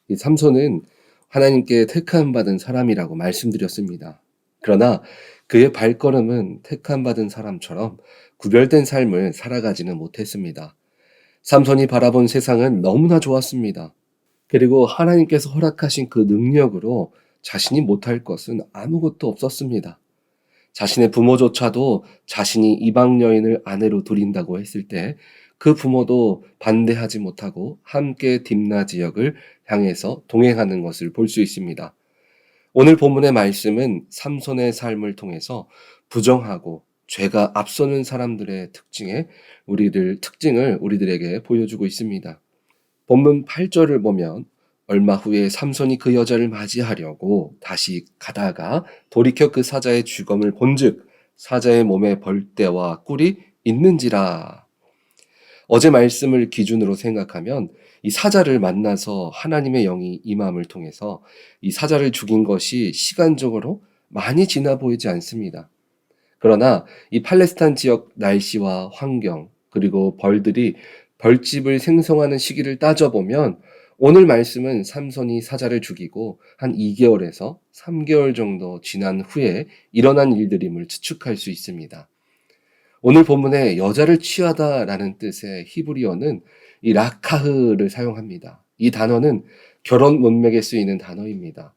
이 삼손은 하나님께 택함 받은 사람이라고 말씀드렸습니다. 그러나 그의 발걸음은 택함 받은 사람처럼 구별된 삶을 살아가지는 못했습니다. 삼손이 바라본 세상은 너무나 좋았습니다. 그리고 하나님께서 허락하신 그 능력으로 자신이 못할 것은 아무것도 없었습니다. 자신의 부모조차도 자신이 이방 여인을 아내로 들인다고 했을 때 그 부모도 반대하지 못하고 함께 딥나 지역을 향해서 동행하는 것을 볼 수 있습니다. 오늘 본문의 말씀은 삼손의 삶을 통해서 부정하고 죄가 앞서는 사람들의 특징을 우리들에게 보여주고 있습니다. 본문 8절을 보면 얼마 후에 삼손이 그 여자를 맞이하려고 다시 가다가 돌이켜 그 사자의 주검을 본즉 사자의 몸에 벌떼와 꿀이 있는지라. 어제 말씀을 기준으로 생각하면 이 사자를 만나서 하나님의 영이 임함을 통해서 이 사자를 죽인 것이 시간적으로 많이 지나 보이지 않습니다. 그러나 이 팔레스타인 지역 날씨와 환경 그리고 벌들이 벌집을 생성하는 시기를 따져보면 오늘 말씀은 삼손이 사자를 죽이고 한 2개월에서 3개월 정도 지난 후에 일어난 일들임을 추측할 수 있습니다. 오늘 본문에 여자를 취하다라는 뜻의 히브리어는 이 라카흐를 사용합니다. 이 단어는 결혼 문맥에 쓰이는 단어입니다.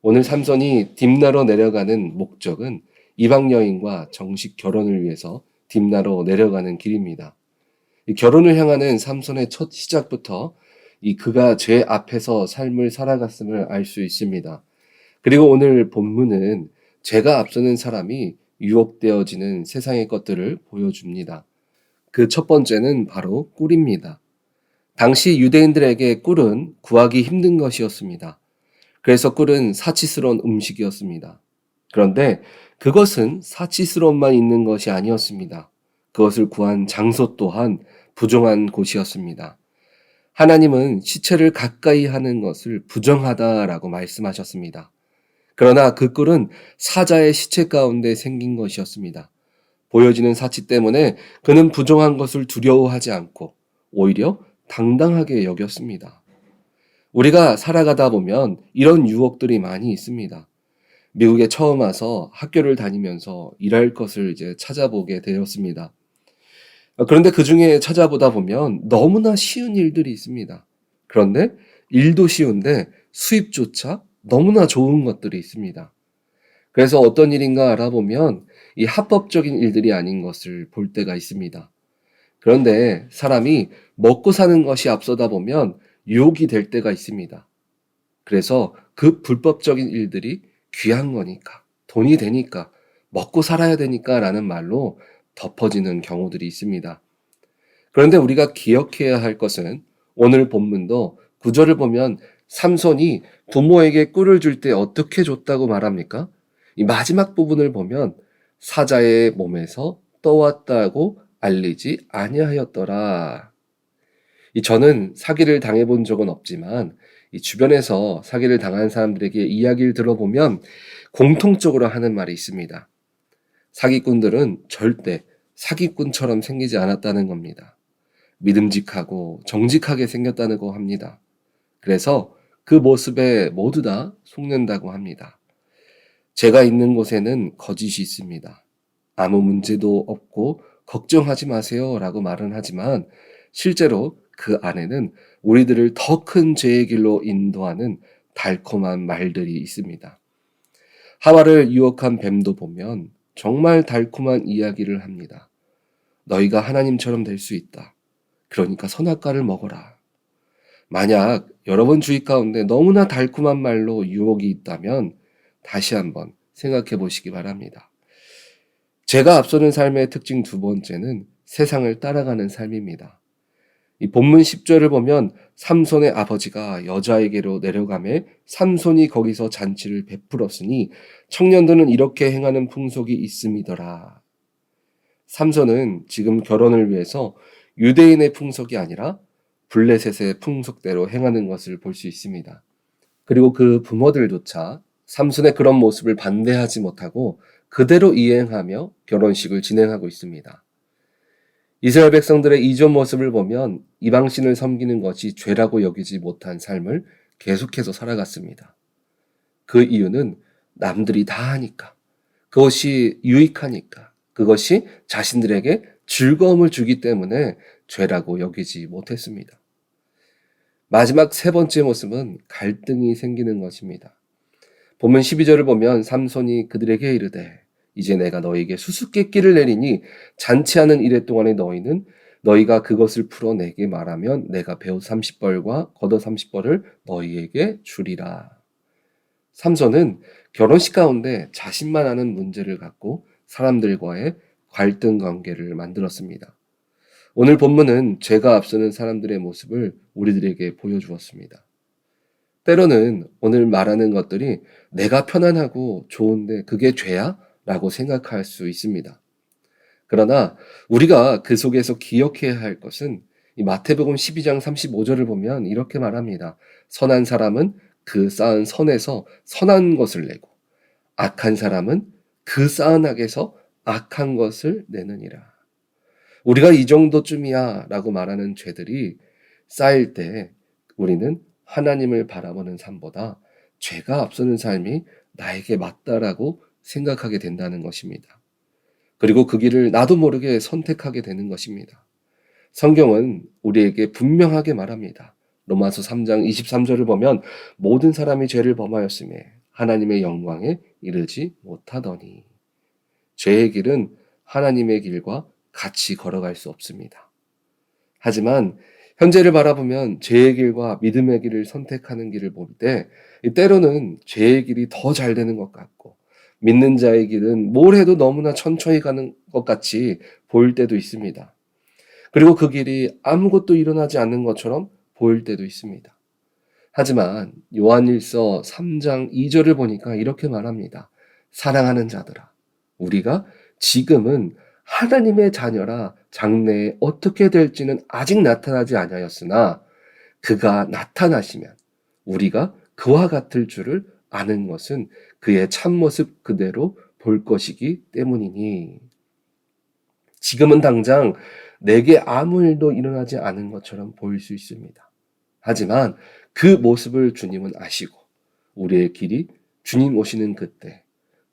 오늘 삼손이 딥나로 내려가는 목적은 이방 여인과 정식 결혼을 위해서 딥나로 내려가는 길입니다. 이 결혼을 향하는 삼손의 첫 시작부터 그가 죄 앞에서 삶을 살아갔음을 알 수 있습니다. 그리고 오늘 본문은 죄가 앞서는 사람이 유혹되어지는 세상의 것들을 보여줍니다. 그 첫 번째는 바로 꿀입니다. 당시 유대인들에게 꿀은 구하기 힘든 것이었습니다. 그래서 꿀은 사치스러운 음식이었습니다. 그런데 그것은 사치스러움만 있는 것이 아니었습니다. 그것을 구한 장소 또한 부정한 곳이었습니다. 하나님은 시체를 가까이 하는 것을 부정하다라고 말씀하셨습니다. 그러나 그 꿀은 사자의 시체 가운데 생긴 것이었습니다. 보여지는 사치 때문에 그는 부정한 것을 두려워하지 않고 오히려 당당하게 여겼습니다. 우리가 살아가다 보면 이런 유혹들이 많이 있습니다. 미국에 처음 와서 학교를 다니면서 일할 것을 이제 찾아보게 되었습니다. 그런데 그 중에 찾아보다 보면 너무나 쉬운 일들이 있습니다. 그런데 일도 쉬운데 수입조차 너무나 좋은 것들이 있습니다. 그래서 어떤 일인가 알아보면 이 합법적인 일들이 아닌 것을 볼 때가 있습니다. 그런데 사람이 먹고 사는 것이 앞서다 보면 유혹이 될 때가 있습니다. 그래서 그 불법적인 일들이 귀한 거니까, 돈이 되니까, 먹고 살아야 되니까 라는 말로 덮어지는 경우들이 있습니다. 그런데 우리가 기억해야 할 것은 오늘 본문도 구절을 보면 삼손이 부모에게 꿀을 줄 때 어떻게 줬다고 말합니까? 이 마지막 부분을 보면 사자의 몸에서 떠왔다고 알리지 아니하였더라. 저는 사기를 당해본 적은 없지만 이 주변에서 사기를 당한 사람들에게 이야기를 들어보면 공통적으로 하는 말이 있습니다. 사기꾼들은 절대 사기꾼처럼 생기지 않았다는 겁니다. 믿음직하고 정직하게 생겼다고 합니다. 그래서 그 모습에 모두 다 속는다고 합니다. 제가 있는 곳에는 거짓이 있습니다. 아무 문제도 없고 걱정하지 마세요 라고 말은 하지만 실제로 그 안에는 우리들을 더 큰 죄의 길로 인도하는 달콤한 말들이 있습니다. 하와를 유혹한 뱀도 보면 정말 달콤한 이야기를 합니다. 너희가 하나님처럼 될 수 있다. 그러니까 선악과를 먹어라. 만약 여러분 주위 가운데 너무나 달콤한 말로 유혹이 있다면 다시 한번 생각해 보시기 바랍니다. 제가 앞서는 삶의 특징 두 번째는 세상을 따라가는 삶입니다. 이 본문 10절을 보면 삼손의 아버지가 여자에게로 내려가매 삼손이 거기서 잔치를 베풀었으니 청년들은 이렇게 행하는 풍속이 있음이더라. 삼손은 지금 결혼을 위해서 유대인의 풍속이 아니라 블레셋의 풍속대로 행하는 것을 볼 수 있습니다. 그리고 그 부모들조차 삼손의 그런 모습을 반대하지 못하고 그대로 이행하며 결혼식을 진행하고 있습니다. 이스라엘 백성들의 이전 모습을 보면 이방신을 섬기는 것이 죄라고 여기지 못한 삶을 계속해서 살아갔습니다. 그 이유는 남들이 다 하니까, 그것이 유익하니까, 그것이 자신들에게 즐거움을 주기 때문에 죄라고 여기지 못했습니다. 마지막 세 번째 모습은 갈등이 생기는 것입니다. 본문 12절을 보면 삼손이 그들에게 이르되 이제 내가 너희에게 수수께끼를 내리니 잔치하는 이래 동안에 너희가 그것을 풀어 내게 말하면 내가 배옷 30벌과 겉옷 30벌을 너희에게 주리라. 삼손은 결혼식 가운데 자신만 아는 문제를 갖고 사람들과의 갈등 관계를 만들었습니다. 오늘 본문은 죄가 앞서는 사람들의 모습을 우리들에게 보여주었습니다. 때로는 오늘 말하는 것들이 내가 편안하고 좋은데 그게 죄야? 라고 생각할 수 있습니다. 그러나 우리가 그 속에서 기억해야 할 것은 이 마태복음 12장 35절을 보면 이렇게 말합니다. 선한 사람은 그 쌓은 선에서 선한 것을 내고 악한 사람은 그 쌓은 악에서 악한 것을 내느니라. 우리가 이 정도쯤이야 라고 말하는 죄들이 쌓일 때 우리는 하나님을 바라보는 삶보다 죄가 앞서는 삶이 나에게 맞다라고 생각하게 된다는 것입니다. 그리고 그 길을 나도 모르게 선택하게 되는 것입니다. 성경은 우리에게 분명하게 말합니다. 로마서 3장 23절을 보면 모든 사람이 죄를 범하였음에 하나님의 영광에 이르지 못하더니 죄의 길은 하나님의 길과 같이 걸어갈 수 없습니다. 하지만 현재를 바라보면 죄의 길과 믿음의 길을 선택하는 길을 볼 때 때로는 죄의 길이 더 잘 되는 것 같고 믿는 자의 길은 뭘 해도 너무나 천천히 가는 것 같이 보일 때도 있습니다. 그리고 그 길이 아무것도 일어나지 않는 것처럼 보일 때도 있습니다. 하지만 요한일서 3장 2절을 보니까 이렇게 말합니다. 사랑하는 자들아, 우리가 지금은 하나님의 자녀라 장래에 어떻게 될지는 아직 나타나지 아니하였으나 그가 나타나시면 우리가 그와 같을 줄을 아는 것은 그의 참모습 그대로 볼 것이기 때문이니. 지금은 당장 내게 아무 일도 일어나지 않은 것처럼 보일 수 있습니다. 하지만 그 모습을 주님은 아시고 우리의 길이 주님 오시는 그때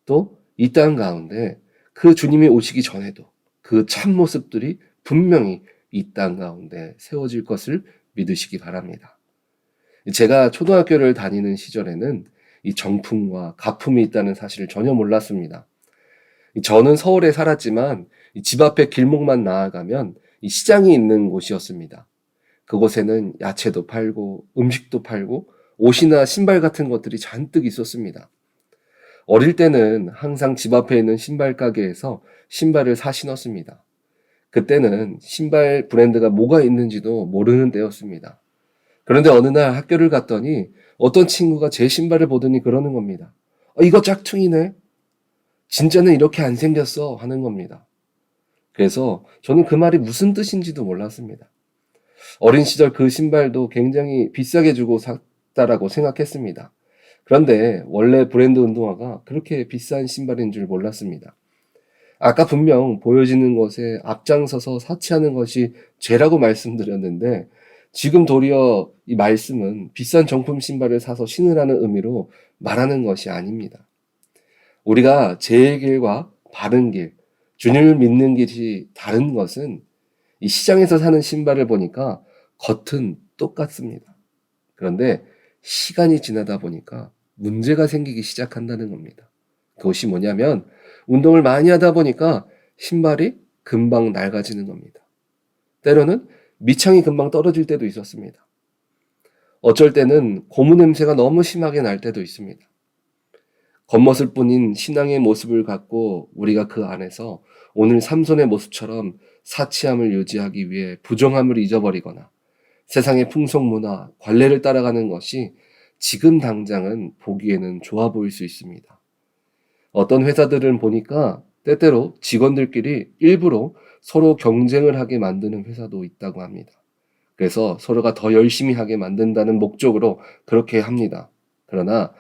또 이 땅 가운데 그 주님이 오시기 전에도 그 참모습들이 분명히 이 땅 가운데 세워질 것을 믿으시기 바랍니다. 제가 초등학교를 다니는 시절에는 이 정품과 가품이 있다는 사실을 전혀 몰랐습니다. 저는 서울에 살았지만 집 앞에 길목만 나아가면 이 시장이 있는 곳이었습니다. 그곳에는 야채도 팔고 음식도 팔고 옷이나 신발 같은 것들이 잔뜩 있었습니다. 어릴 때는 항상 집 앞에 있는 신발 가게에서 신발을 사 신었습니다. 그때는 신발 브랜드가 뭐가 있는지도 모르는 때였습니다. 그런데 어느 날 학교를 갔더니 어떤 친구가 제 신발을 보더니 그러는 겁니다. 이거 짝퉁이네. 진짜는 이렇게 안 생겼어 하는 겁니다. 그래서 저는 그 말이 무슨 뜻인지도 몰랐습니다. 어린 시절 그 신발도 굉장히 비싸게 주고 샀다라고 생각했습니다. 그런데 원래 브랜드 운동화가 그렇게 비싼 신발인 줄 몰랐습니다. 아까 분명 보여지는 것에 앞장서서 사치하는 것이 죄라고 말씀드렸는데 지금 도리어 이 말씀은 비싼 정품 신발을 사서 신으라는 의미로 말하는 것이 아닙니다. 우리가 죄의 길과 바른 길, 주님을 믿는 길이 다른 것은 이 시장에서 사는 신발을 보니까 겉은 똑같습니다. 그런데 시간이 지나다 보니까 문제가 생기기 시작한다는 겁니다. 그것이 뭐냐면 운동을 많이 하다 보니까 신발이 금방 낡아지는 겁니다. 때로는 밑창이 금방 떨어질 때도 있었습니다. 어쩔 때는 고무 냄새가 너무 심하게 날 때도 있습니다. 겉모습 뿐인 신앙의 모습을 갖고 우리가 그 안에서 오늘 삼손의 모습처럼 사치함을 유지하기 위해 부정함을 잊어버리거나 세상의 풍속문화, 관례를 따라가는 것이 지금 당장은 보기에는 좋아 보일 수 있습니다. 어떤 회사들은 보니까 때때로 직원들끼리 일부러 서로 경쟁을 하게 만드는 회사도 있다고 합니다. 그래서 서로가 더 열심히 하게 만든다는 목적으로 그렇게 합니다. 그러나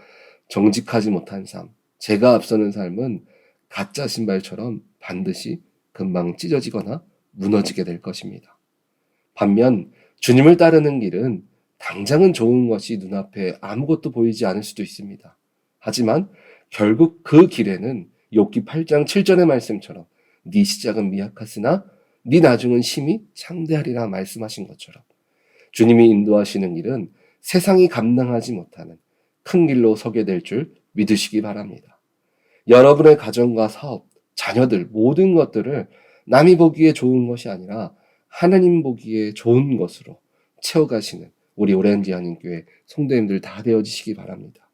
정직하지 못한 삶, 죄가 앞서는 삶은 가짜 신발처럼 반드시 금방 찢어지거나 무너지게 될 것입니다. 반면 주님을 따르는 길은 당장은 좋은 것이 눈앞에 아무것도 보이지 않을 수도 있습니다. 하지만 결국 그 길에는 욥기 8장 7절의 말씀처럼 네 시작은 미약하으나 네 나중은 심히 창대하리라 말씀하신 것처럼 주님이 인도하시는 길은 세상이 감당하지 못하는 큰 길로 서게 될 줄 믿으시기 바랍니다. 여러분의 가정과 사업, 자녀들 모든 것들을 남이 보기에 좋은 것이 아니라 하나님 보기에 좋은 것으로 채워가시는 우리 오렌지 한인교회 성도님들 다 되어지시기 바랍니다.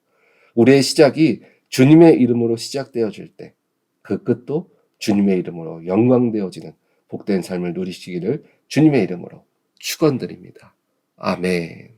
우리의 시작이 주님의 이름으로 시작되어질 때 그 끝도 주님의 이름으로 영광되어지는 복된 삶을 누리시기를 주님의 이름으로 축원드립니다. 아멘.